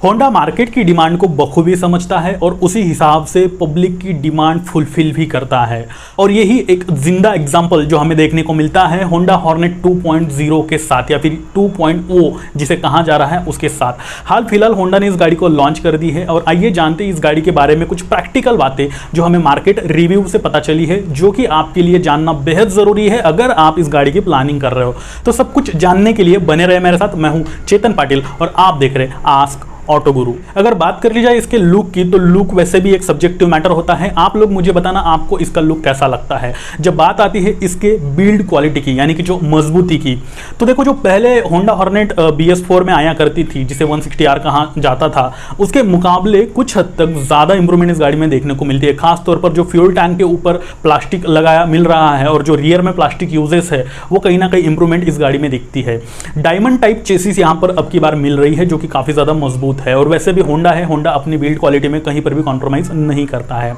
Honda market की demand को बखूबी समझता है और उसी हिसाब से पब्लिक की डिमांड फुलफिल भी करता है। और यही एक जिंदा एग्जांपल जो हमें देखने को मिलता है होंडा हॉर्नेट 2.0 के साथ या फिर 2.0 जिसे कहा जा रहा है उसके साथ। हाल फिलहाल होंडा ने इस गाड़ी को लॉन्च कर दी है और आइए जानते हैं इस गाड़ी के बारे में कुछ प्रैक्टिकल बातें जो हमें मार्केट रिव्यू से पता चली है, जो कि आपके लिए जानना बेहद जरूरी है अगर आप इस गाड़ी की प्लानिंग कर रहे हो। तो सब कुछ जानने के लिए बने रहे मेरे साथ। मैं हूं चेतन पाटिल और आप देख रहे हैं आस्क ऑटो गुरु। अगर बात कर ली जाए इसके लुक की, तो लुक वैसे भी एक सब्जेक्टिव मैटर होता है। आप लोग मुझे बताना आपको इसका लुक कैसा लगता है। जब बात आती है इसके बिल्ड क्वालिटी की, यानी कि जो मजबूती की, तो देखो जो पहले होंडा हॉर्नेट BS4 में आया करती थी जिसे 160R कहा जाता था, उसके मुकाबले कुछ हद तक ज्यादा इंप्रूवमेंट इस गाड़ी में देखने को मिलती है। खासतौर पर जो फ्यूल टैंक के ऊपर प्लास्टिक लगाया मिल रहा है और जो रियर में प्लास्टिक यूजेस है वो कहीं ना कहीं इंप्रूवमेंट इस गाड़ी में दिखती है। डायमंड टाइप चेसिस यहाँ पर अब की बार मिल रही है जो कि काफी ज्यादा मजबूत है। और वैसे भी होंडा है, होंडा अपनी बिल्ड क्वालिटी में कहीं पर भी कॉम्प्रोमाइज नहीं करता है।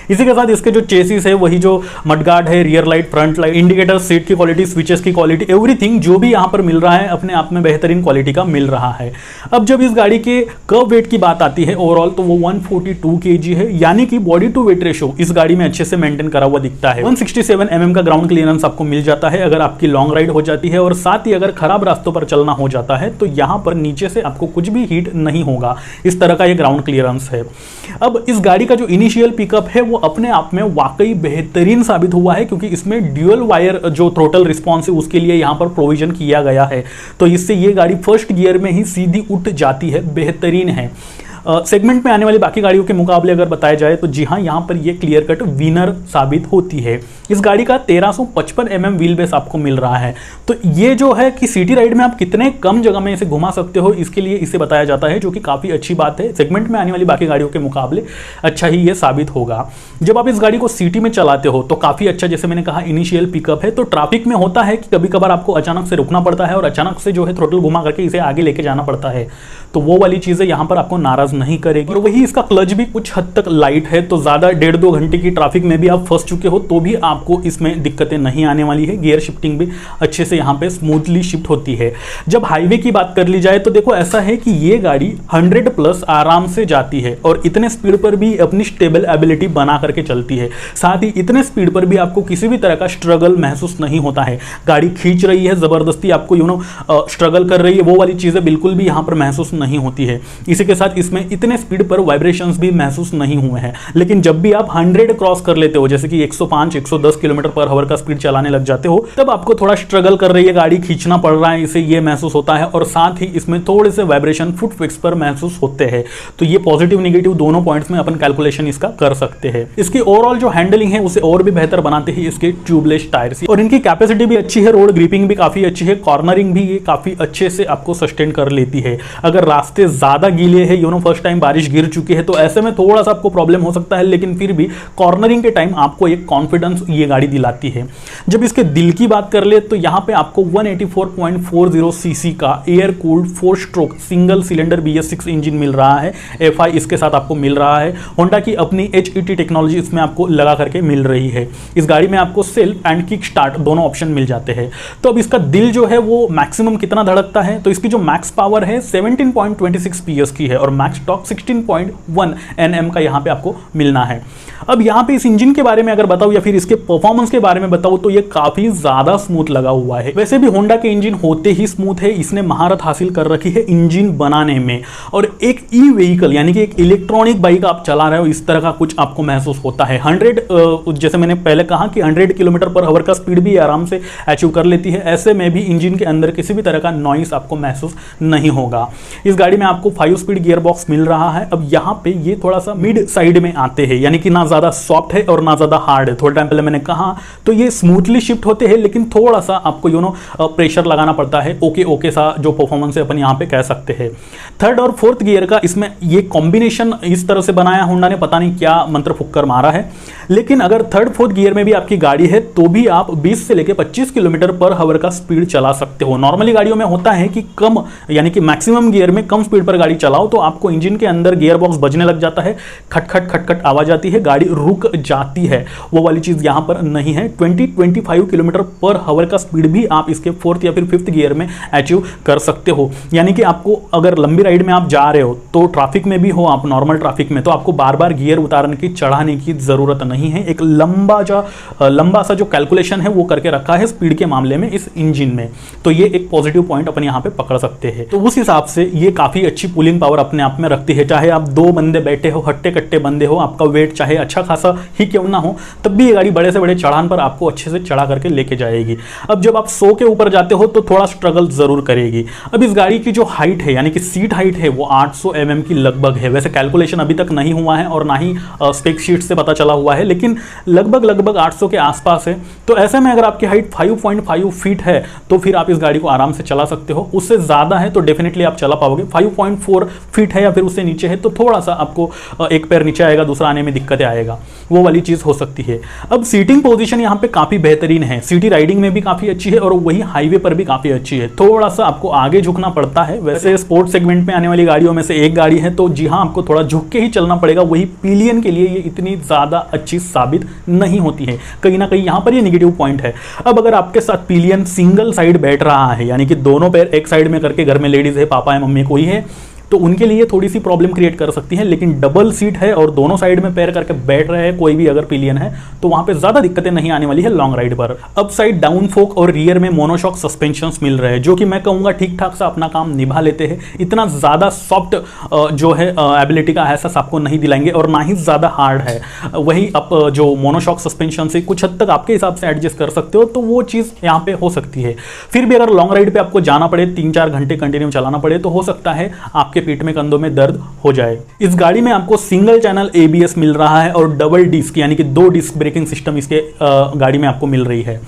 इसी के साथ इसके जो चेसिस है वही जो मडगार्ड है, rear light, front light, indicator, seat की क्वालिटी, स्विचेस की क्वालिटी, एवरीथिंग जो भी यहां पर मिल रहा है अपने आप में बेहतरीन क्वालिटी का मिल रहा है। अब जब इस गाड़ी के कर्व वेट की बात आती है ओवरऑल, तो वो 142 kg है, यानी कि बॉडी टू वेट रेशो इस गाड़ी में अच्छे से मेंटेन करा हुआ दिखता है। 167 mm का ग्राउंड क्लियरेंस आपको मिल जाता है अगर आपकी लॉन्ग राइड हो जाती है, और साथ ही अगर खराब रास्तों पर चलना हो जाता है तो यहां पर नीचे से आपको कुछ भी हीट नहीं होगा। इस तरह का ये ग्राउंड क्लियरेंस है। अब इस गाड़ी का जो इनिशियल पिकअप है वो अपने आप में वाकई बेहतरीन साबित हुआ है, क्योंकि इसमें ड्यूअल वायर जो थ्रोटल रिस्पॉन्स है उसके लिए यहां पर प्रोविजन किया गया है। तो इससे ये गाड़ी फर्स्ट गियर में ही सीधी उठ जाती है, बेहतरीन है। सेगमेंट में आने वाली बाकी गाड़ियों के मुकाबले अगर बताया जाए तो जी हाँ, यहाँ पर ये क्लियर कट विनर साबित होती है। इस गाड़ी का 1355 mm व्हील बेस आपको मिल रहा है। तो ये जो है कि सिटी राइड में आप कितने कम जगह में इसे घुमा सकते हो, इसके लिए इसे बताया जाता है, जो कि काफ़ी अच्छी बात है। सेगमेंट में आने वाली बाकी गाड़ियों के मुकाबले अच्छा ही ये साबित होगा। जब आप इस गाड़ी को सिटी में चलाते हो तो काफ़ी अच्छा, जैसे मैंने कहा, इनिशियल पिकअप है। तो ट्रैफिक में होता है कि कभी कभार आपको अचानक से रुकना पड़ता है और अचानक से जो है थ्रोटल घुमा करके इसे आगे लेके जाना पड़ता है। तो वो वाली चीज़ें यहाँ पर आपको नाराज नहीं करेगी। और वही इसका क्लच भी कुछ हद तक लाइट है, तो ज़्यादा 1.5-2 घंटे की ट्रैफिक में भी आप फंस चुके हो तो भी आपको इसमें दिक्कतें नहीं आने वाली है। गियर शिफ्टिंग भी अच्छे से यहाँ पे स्मूथली शिफ्ट होती है। जब हाईवे की बात कर ली जाए तो देखो ऐसा है कि ये गाड़ी 100+ आराम से जाती है और इतने स्पीड पर भी अपनी स्टेबल एबिलिटी बना करके चलती है। साथ ही इतने स्पीड पर भी आपको किसी भी तरह का स्ट्रगल महसूस नहीं होता है। गाड़ी खींच रही है जबरदस्ती, आपको स्ट्रगल कर रही है, वो वाली चीज़ें बिल्कुल भी यहाँ पर महसूस नहीं होती है। इसी के साथ इसमें इतने स्पीड पर वाइब्रेशंस भी महसूस नहीं हुए हैं। लेकिन जब भी आप 100 क्रॉस कर लेते हो, जैसे कि 105-110 km/h का स्पीड चलाने लग जाते हो, तब आपको थोड़ा स्ट्रगल कर रही है गाड़ी, खींचना पड़ रहा है, इसे ये महसूस होता है। और साथ ही इसमें थोड़े से वाइब्रेशन फुट फिक्स पर महसूस होते हैं। तो ये पॉजिटिव निगेटिव दोनों पॉइंट्स में अपन कैलकुलेशन इसका कर सकते हैं। इसकी ओवरऑल जो हैंडलिंग है उसे और भी बेहतर बनाते हैं इसके ट्यूबलेस टायर्स, और इनकी कैपेसिटी भी अच्छी है, रोड ग्रिपिंग भी काफी अच्छी है, कॉर्नरिंग भी ये काफी अच्छे से आपको सस्टेन कर लेती है। अगर रास्ते ज्यादा गीले हैं, फर्स्ट टाइम बारिश गिर चुकी है, तो ऐसे में थोड़ा सा आपको प्रॉब्लम हो सकता है, लेकिन फिर भी कॉर्नरिंग के टाइम आपको एक कॉन्फिडेंस ये गाड़ी दिलाती है। जब इसके दिल की बात कर ले तो यहाँ पे आपको 184.40 cc का air cooled 4 stroke single cylinder BS6 engine मिल रहा है। FI इसके साथ आपको मिल रहा है। होंडा की अपनी HET टेक्नोलॉजी इसमें आपको लगा करके मिल रही है। इस गाड़ी में आपको सेल्फ एंड किक स्टार्ट दोनों ऑप्शन मिल जाते हैं। तो अब इसका दिल जो है वो मैक्सिमम कितना धड़कता है, तो इसकी जो मैक्स पावर है 17.26 PS की है और मैक्स टॉर्क 16.1 Nm का यहाँ पे आपको मिलना है। अब यहाँ पे इस इंजन के बारे में अगर बताऊँ या फिर इसके परफॉर्मेंस के बारे में बताऊँ तो ये काफी ज्यादा स्मूथ लगा हुआ है। वैसे भी होंडा के इंजन होते ही स्मूथ है, इसने महारत हासिल कर रखी है इंजन बनाने में। और एक ई व्हीकल यानी कि एक इलेक्ट्रॉनिक बाइक आप चला रहे हो, इस तरह का कुछ आपको महसूस होता है। 100 जैसे मैंने पहले कहा कि 100 km/h का स्पीड भी आराम से अचीव कर लेती है। ऐसे में भी इंजन के अंदर किसी भी तरह का नॉइस आपको महसूस नहीं होगा। इस गाड़ी में आपको 5 स्पीड गियर बॉक्स मिल रहा है। अब यहाँ पे ये थोड़ा सा मिड साइड में आते हैं, यानी कि ना ज्यादा सॉफ्ट है और ना ज्यादा हार्ड है। थोड़ा टाइम पहले मैंने कहा तो ये स्मूथली शिफ्ट होते हैं, लेकिन थोड़ा सा आपको प्रेशर लगाना पड़ता है। ओके सा जो परफॉर्मेंस है अपन यहाँ पे कह सकते हैं। थर्ड और फोर्थ गियर का इसमें ये कॉम्बिनेशन इस तरह से बनाया होंडा ने, पता नहीं क्या मंत्र फुक्कर मारा है। लेकिन अगर थर्ड फोर्थ गियर में भी आपकी गाड़ी है तो भी आप 20 से लेकर 25 km/h का स्पीड चला सकते हो। नॉर्मली गाड़ियों में होता है कि कम यानी कि मैक्सिमम गियर में कम स्पीड पर गाड़ी चलाओ तो आपको इंजन के अंदर गियर बॉक्स बजने लग जाता है, खटखट खटखट आवाज आती है, गाड़ी रुक जाती है, वो वाली चीज यहाँ पर नहीं है। 20-25 किलोमीटर पर आवर का स्पीड भी आप इसके 4th या फिर 5th गियर में अचीव कर सकते हो। यानी कि आपको अगर लंबी राइड में आप जा रहे हो तो ट्रैफिक में भी हो आप, नॉर्मल ट्रैफिक में, तो आपको बार बार गियर उतारने की चढ़ाने की जरूरत नहीं है। एक लंबा सा जो कैलकुलेशन है वो करके रखा है स्पीड के मामले में इस इंजन में, तो ये एक पॉजिटिव पॉइंट अपन यहाँ पे पकड़ सकते हैं। तो उस हिसाब से ये काफी अच्छी पुलिंग पावर अपने आप में रखती है। चाहे आप 2 बंदे बैठे हो, हट्टे कट्टे बंदे हो, आपका वेट चाहे अच्छा खासा ही क्यों ना हो, तब भी ये गाड़ी बड़े से बड़े चढ़ान पर आपको अच्छे से चढ़ा करके लेके जाएगी। अब जब आप 100 के ऊपर जाते हो तो थोड़ा स्ट्रगल जरूर करेगी। अब इस गाड़ी की जो हाइट है यानी कि सीट हाइट है वो 800 mm की लगभग है। वैसे कैलकुलेशन अभी तक नहीं हुआ है और ना ही स्पेक शीट से पता चला हुआ है, लेकिन लगभग 800 के आसपास है। तो ऐसे में अगर आपकी हाइट 5.5 फीट है तो फिर आप इस गाड़ी को आराम से चला सकते हो। उससे ज्यादा है तो डेफिनेटली आप चला पाओगे। 5.4 फीट है या फिर उससे नीचे है तो थोड़ा सा आपको एक पैर नीचे आएगा, दूसरा आने में दिक्कतें आएगा, वो वाली चीज हो सकती है। अब सीटिंग पोजीशन यहाँ पे काफी बेहतरीन है, सिटी राइडिंग में भी काफी अच्छी है और वही हाईवे पर भी काफी अच्छी है। थोड़ा सा आपको आगे झुकना पड़ता है, वैसे स्पोर्ट सेगमेंट में आने वाली गाड़ियों में से एक गाड़ी है तो जी हाँ आपको थोड़ा झुक के ही चलना पड़ेगा। वही पिलियन के लिए ये इतनी ज्यादा अच्छी साबित नहीं होती है, कहीं ना कहीं यहाँ पर ये नेगेटिव पॉइंट है। अब अगर आपके साथ पिलियन सिंगल साइड बैठ रहा है यानी कि दोनों पैर एक साइड में करके, घर में लेडीज है, पापा है, मम्मी कोई है, तो उनके लिए थोड़ी सी प्रॉब्लम क्रिएट कर सकती है। लेकिन डबल सीट है और दोनों साइड में पैर करके बैठ रहे हैं कोई भी अगर पिलियन है तो वहां पे ज्यादा दिक्कतें नहीं आने वाली है लॉन्ग राइड पर। अप साइड डाउन फोक और रियर में मोनोशॉक सस्पेंशंस मिल रहे हैं जो कि मैं कहूंगा ठीक ठाक से अपना काम निभा लेते हैं। इतना ज्यादा सॉफ्ट जो है एबिलिटी का एहसास आपको नहीं दिलाएंगे और ना ही ज्यादा हार्ड है। वही आप जो मोनोशॉक सस्पेंशन से कुछ हद तक आपके हिसाब से एडजस्ट कर सकते हो, तो वो चीज यहाँ पे हो सकती है। फिर भी अगर लॉन्ग राइड पे आपको जाना पड़े, 3-4 घंटे कंटिन्यू चलाना पड़े, तो हो सकता है आपके पीठ में, कंधों में दर्द हो जाए। इस गाड़ी में आपको सिंगल चैनल ABS मिल रहा है और डबल डिस्क यानी कि 2 डिस्क ब्रेकिंग सिस्टम इसके गाड़ी में आपको मिल रही है।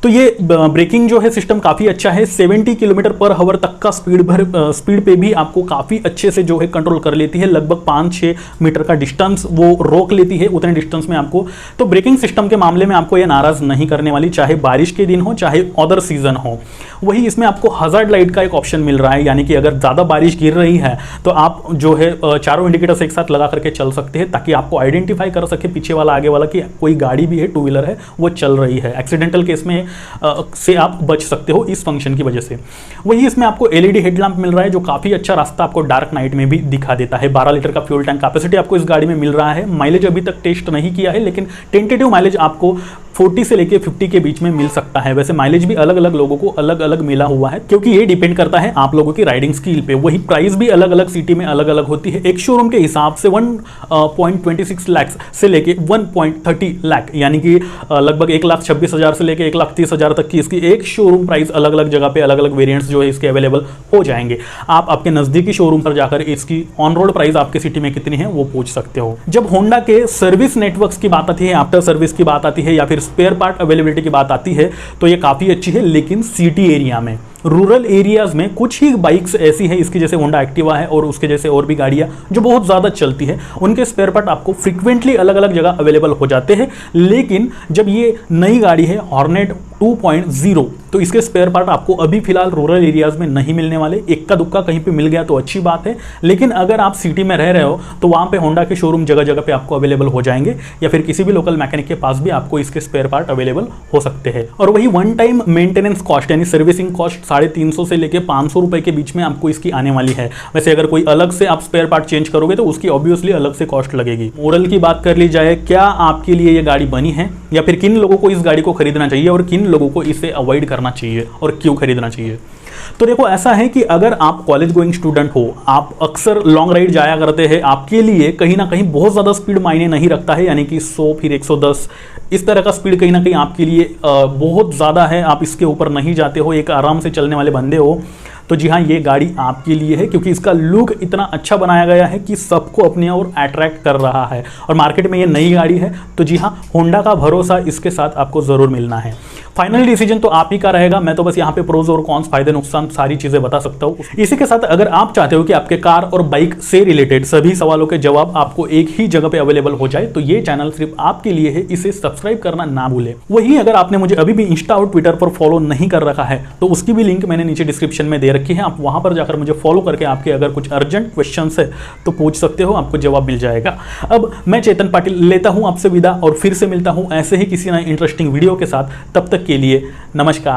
तो ये ब्रेकिंग जो है सिस्टम काफी अच्छा है। 70 किलोमीटर पर आवर तक का स्पीड पे भी आपको काफी अच्छे से जो है कंट्रोल कर लेती है। लगभग 5-6 मीटर का डिस्टेंस वो रोक लेती है, उतने डिस्टेंस में आपको। तो ब्रेकिंग सिस्टम के मामले में आपको ये नाराज नहीं करने वाली, चाहे बारिश के दिन हो चाहे अदर सीजन हो। वही इसमें आपको हजार्ड लाइट का एक ऑप्शन मिल रहा है, यानी कि अगर ज्यादा बारिश गिर रही है तो आप जो है चारों इंडिकेटर्स एक साथ लगा करके चल सकते हैं, ताकि आपको आइडेंटिफाई कर सके पीछे वाला आगे वाला कि कोई गाड़ी भी है, 2 व्हीलर है, वो चल रही है। एक्सीडेंटल केस में से आप बच सकते हो इस फंक्शन की वजह से। वही इसमें आपको LED हेडलैम्प मिल रहा है जो काफी अच्छा रास्ता आपको डार्क नाइट में भी दिखा देता है। 12 लीटर का फ्यूल टैंक कैपेसिटी आपको इस गाड़ी में मिल रहा है। माइलेज अभी तक टेस्ट नहीं किया है, लेकिन टेंटेटिव माइलेज आपको 40 से लेके 50 के बीच में मिल सकता है। वैसे माइलेज भी अलग अलग लोगों को अलग अलग मिला हुआ है, क्योंकि ये डिपेंड करता है आप लोगों की राइडिंग स्किल पे। वही प्राइस भी अलग अलग सिटी में अलग अलग होती है। एक शोरूम के हिसाब से 1.26 लाख से लेके 1.30 लाख यानी कि लगभग 1,26,000 से लेके 1,30,000 तक की इसकी एक शोरूम प्राइस अलग अलग जगह पे अलग अलग वेरिएंट्स जो है इसके अवेलेबल हो जाएंगे। आप आपके नजदीकी शोरूम पर जाकर इसकी ऑन रोड प्राइस आपके सिटी में कितनी है वो पूछ सकते हो। जब होंडा के सर्विस नेटवर्क्स की बात आती है, आफ्टर सर्विस की बात आती है या फिर स्पेयर पार्ट अवेलेबिलिटी की बात आती है, तो ये काफी अच्छी है। लेकिन सिटी एरिया में, रूरल एरियाज में कुछ ही बाइक्स ऐसी है इसकी जैसे होंडा एक्टिवा है और उसके जैसे और भी गाड़ियां जो बहुत ज़्यादा चलती है, उनके स्पेयर पार्ट आपको फ्रीक्वेंटली अलग अलग जगह अवेलेबल हो जाते हैं। लेकिन जब ये नई गाड़ी है हॉर्नेट 2.0, तो इसके स्पेयर पार्ट आपको अभी फिलहाल रूरल एरियाज में नहीं मिलने वाले। इक्का दुक्का कहीं पे मिल गया तो अच्छी बात है, लेकिन अगर आप सिटी में रह रहे हो तो वहाँ पे होंडा के शोरूम जगह जगह पे आपको अवेलेबल हो जाएंगे, या फिर किसी भी लोकल मैकेनिक के पास भी आपको इसके स्पेयर पार्ट अवेलेबल हो सकते हैं। और वही वन टाइम मेंटेनेंस कॉस्ट यानी सर्विसिंग कॉस्ट 350 से लेके 500 रुपए के बीच में आपको इसकी आने वाली है। वैसे अगर कोई अलग से आप स्पेयर पार्ट चेंज करोगे तो उसकी ऑब्वियसली अलग से कॉस्ट लगेगी। मोरल की बात कर ली जाए, क्या आपके लिए ये गाड़ी बनी है, या फिर किन लोगों को इस गाड़ी को खरीदना चाहिए और किन लोगों को इसे अवॉइड करना चाहिए और क्यों खरीदना चाहिए? तो देखो, ऐसा है कि अगर आप कॉलेज गोइंग स्टूडेंट हो, आप अक्सर लॉन्ग राइड जाया करते हैं, आपके लिए कहीं ना कहीं बहुत ज़्यादा स्पीड मायने नहीं रखता है, यानी कि 100 फिर 110 इस तरह का स्पीड कहीं ना कहीं आपके लिए बहुत ज़्यादा है, आप इसके ऊपर नहीं जाते हो, एक आराम से चलने वाले बंदे हो, तो जी हाँ, ये गाड़ी आपके लिए है, क्योंकि इसका लुक इतना अच्छा बनाया गया है कि सबको अपने ओर अट्रैक्ट कर रहा है। और मार्केट में ये नई गाड़ी है, तो जी हाँ, होंडा का भरोसा इसके साथ आपको ज़रूर मिलना है। फाइनल डिसीजन तो आप ही का रहेगा। मैं तो बस यहाँ पे प्रोज और कॉन्स, फायदे नुकसान सारी चीजें बता सकता हूँ। इसी के साथ अगर आप चाहते हो कि आपके कार और बाइक से रिलेटेड सभी सवालों के जवाब आपको एक ही जगह पे अवेलेबल हो जाए तो ये चैनल सिर्फ आपके लिए है, इसे सब्सक्राइब करना ना भूलें। वहीं अगर आपने मुझे अभी भी इंस्टा और ट्विटर पर फॉलो नहीं कर रखा है तो उसकी भी लिंक मैंने नीचे डिस्क्रिप्शन में दे रखी है। आप वहां पर जाकर मुझे फॉलो करके आपके अगर कुछ अर्जेंट क्वेश्चंस है तो पूछ सकते हो, आपको जवाब मिल जाएगा। अब मैं चेतन पाटिल लेता हूं आपसे विदा और फिर से मिलता हूं ऐसे ही किसी नए इंटरेस्टिंग वीडियो के साथ। तब तक के लिए नमस्कार।